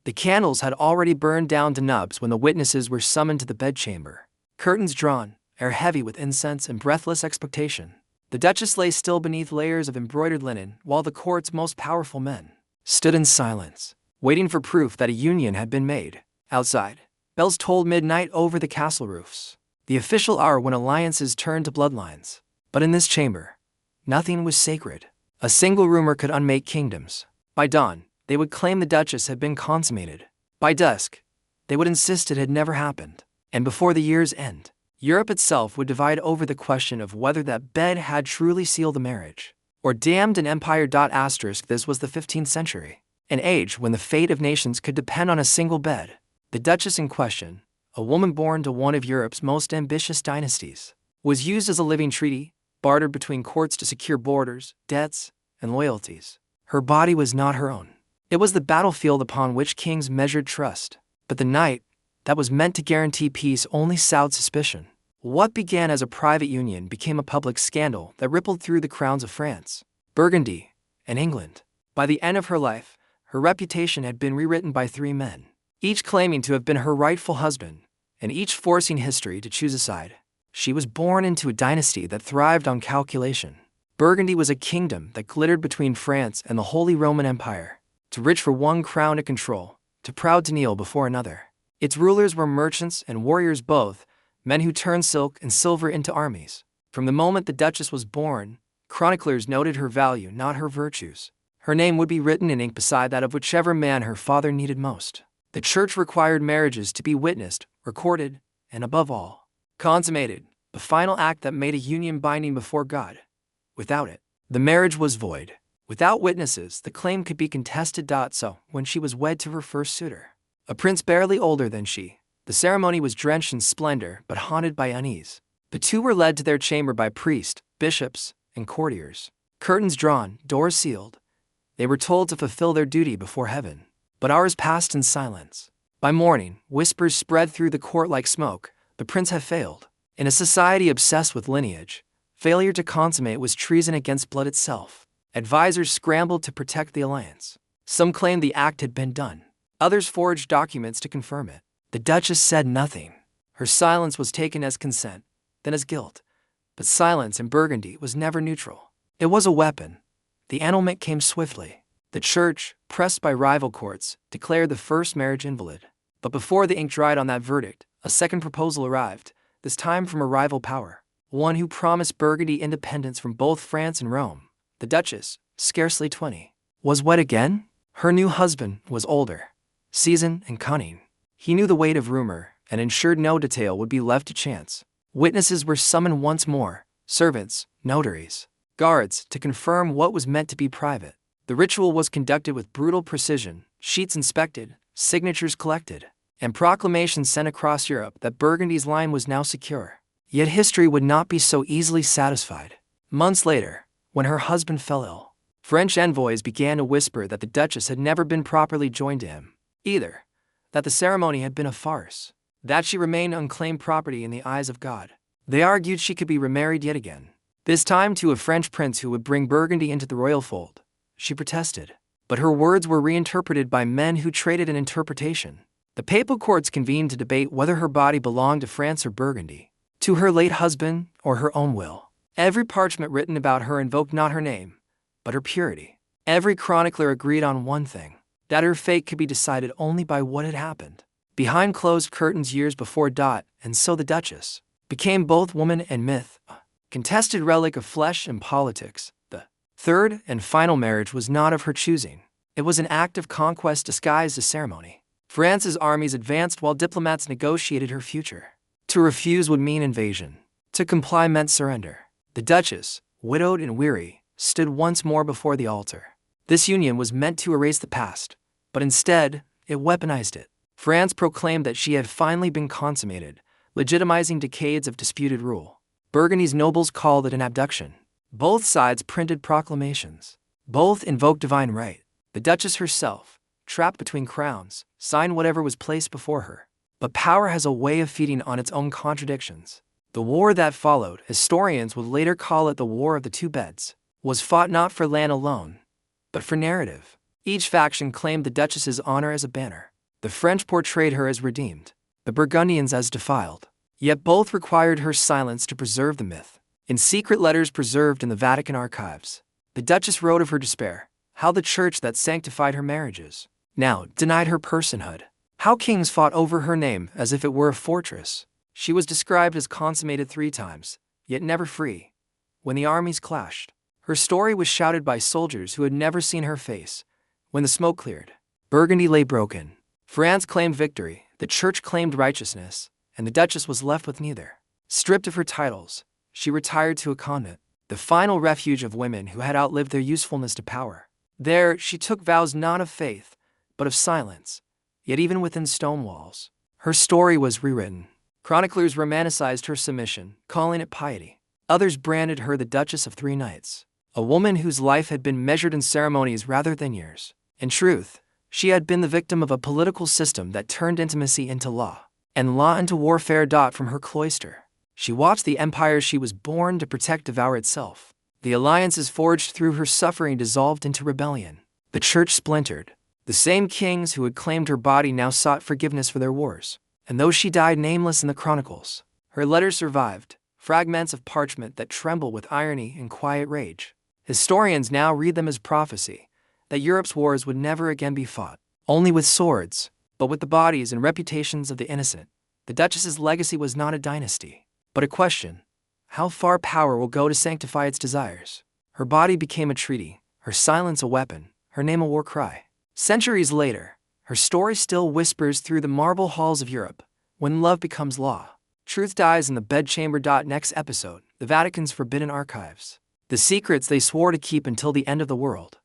The candles had already burned down to nubs when the witnesses were summoned to the bedchamber. Curtains drawn, air heavy with incense and breathless expectation. The Duchess lay still beneath layers of embroidered linen, while the court's most powerful men stood in silence, waiting for proof that a union had been made. Outside, bells tolled midnight over the castle roofs, the official hour when alliances turned to bloodlines. But in this chamber, nothing was sacred. A single rumor could unmake kingdoms. By dawn, they would claim the Duchess had been consummated. By dusk, they would insist it had never happened. And before the year's end, Europe itself would divide over the question of whether that bed had truly sealed the marriage, or damned an empire. This was the 15th century, an age when the fate of nations could depend on a single bed. The Duchess in question, a woman born to one of Europe's most ambitious dynasties, was used as a living treaty, bartered between courts to secure borders, debts, and loyalties. Her body was not her own. It was the battlefield upon which kings measured trust. But the night that was meant to guarantee peace only sowed suspicion. What began as a private union became a public scandal that rippled through the crowns of France, Burgundy, and England. By the end of her life, her reputation had been rewritten by 3 men, each claiming to have been her rightful husband, and each forcing history to choose a side. She was born into a dynasty that thrived on calculation. Burgundy was a kingdom that glittered between France and the Holy Roman Empire, too rich for one crown to control, too proud to kneel before another. Its rulers were merchants and warriors both, men who turned silk and silver into armies. From the moment the Duchess was born, chroniclers noted her value, not her virtues. Her name would be written in ink beside that of whichever man her father needed most. The church required marriages to be witnessed, recorded, and above all, consummated, the final act that made a union binding before God. Without it, the marriage was void. Without witnesses, the claim could be contested. So, when she was wed to her first suitor, a prince barely older than she, the ceremony was drenched in splendor but haunted by unease. The two were led to their chamber by priests, bishops, and courtiers. Curtains drawn, doors sealed. They were told to fulfill their duty before heaven. But hours passed in silence. By morning, whispers spread through the court like smoke. The prince had failed. In a society obsessed with lineage, failure to consummate was treason against blood itself. Advisors scrambled to protect the alliance. Some claimed the act had been done. Others forged documents to confirm it. The Duchess said nothing. Her silence was taken as consent, then as guilt. But silence in Burgundy was never neutral. It was a weapon. The annulment came swiftly. The church, pressed by rival courts, declared the first marriage invalid. But before the ink dried on that verdict, a second proposal arrived, this time from a rival power, one who promised Burgundy independence from both France and Rome. The Duchess, scarcely 20, was wed again. Her new husband was older, seasoned, and cunning. He knew the weight of rumor and ensured no detail would be left to chance. Witnesses were summoned once more, servants, notaries, guards, to confirm what was meant to be private. The ritual was conducted with brutal precision, sheets inspected, signatures collected, and proclamations sent across Europe that Burgundy's line was now secure. Yet history would not be so easily satisfied. Months later, when her husband fell ill, French envoys began to whisper that the Duchess had never been properly joined to him, either that the ceremony had been a farce, that she remained unclaimed property in the eyes of God. They argued she could be remarried yet again, this time to a French prince who would bring Burgundy into the royal fold. She protested, but her words were reinterpreted by men who traded an interpretation. The papal courts convened to debate whether her body belonged to France or Burgundy, to her late husband or her own will. Every parchment written about her invoked not her name, but her purity. Every chronicler agreed on one thing, that her fate could be decided only by what had happened behind closed curtains years before. And so the Duchess became both woman and myth, a contested relic of flesh and politics. The third and final marriage was not of her choosing. It was an act of conquest disguised as ceremony. France's armies advanced while diplomats negotiated her future. To refuse would mean invasion. To comply meant surrender. The Duchess, widowed and weary, stood once more before the altar. This union was meant to erase the past, but instead, it weaponized it. France proclaimed that she had finally been consummated, legitimizing decades of disputed rule. Burgundy's nobles called it an abduction. Both sides printed proclamations. Both invoked divine right. The Duchess herself, trapped between crowns, signed whatever was placed before her. But power has a way of feeding on its own contradictions. The war that followed, historians would later call it the War of the Two Beds, was fought not for land alone, but for narrative. Each faction claimed the Duchess's honor as a banner. The French portrayed her as redeemed, the Burgundians as defiled. Yet both required her silence to preserve the myth. In secret letters preserved in the Vatican archives, the Duchess wrote of her despair, how the church that sanctified her marriages now denied her personhood, how kings fought over her name as if it were a fortress. She was described as consummated 3 times, yet never free. When the armies clashed, her story was shouted by soldiers who had never seen her face. When the smoke cleared, Burgundy lay broken. France claimed victory, the church claimed righteousness, and the Duchess was left with neither. Stripped of her titles, she retired to a convent, the final refuge of women who had outlived their usefulness to power. There, she took vows not of faith, but of silence. Yet even within stone walls, her story was rewritten. Chroniclers romanticized her submission, calling it piety. Others branded her the Duchess of 3 Nights, a woman whose life had been measured in ceremonies rather than years. In truth, she had been the victim of a political system that turned intimacy into law, and law into warfare. From her cloister, she watched the empire she was born to protect devour itself. The alliances forged through her suffering dissolved into rebellion. The church splintered. The same kings who had claimed her body now sought forgiveness for their wars. And though she died nameless in the Chronicles, her letters survived, fragments of parchment that tremble with irony and quiet rage. Historians now read them as prophecy, that Europe's wars would never again be fought, only with swords, but with the bodies and reputations of the innocent. The Duchess's legacy was not a dynasty, but a question. How far power will go to sanctify its desires? Her body became a treaty, her silence a weapon, her name a war cry. Centuries later, her story still whispers through the marble halls of Europe. When love becomes law, truth dies in the bedchamber. Next episode, the Vatican's forbidden archives. The secrets they swore to keep until the end of the world.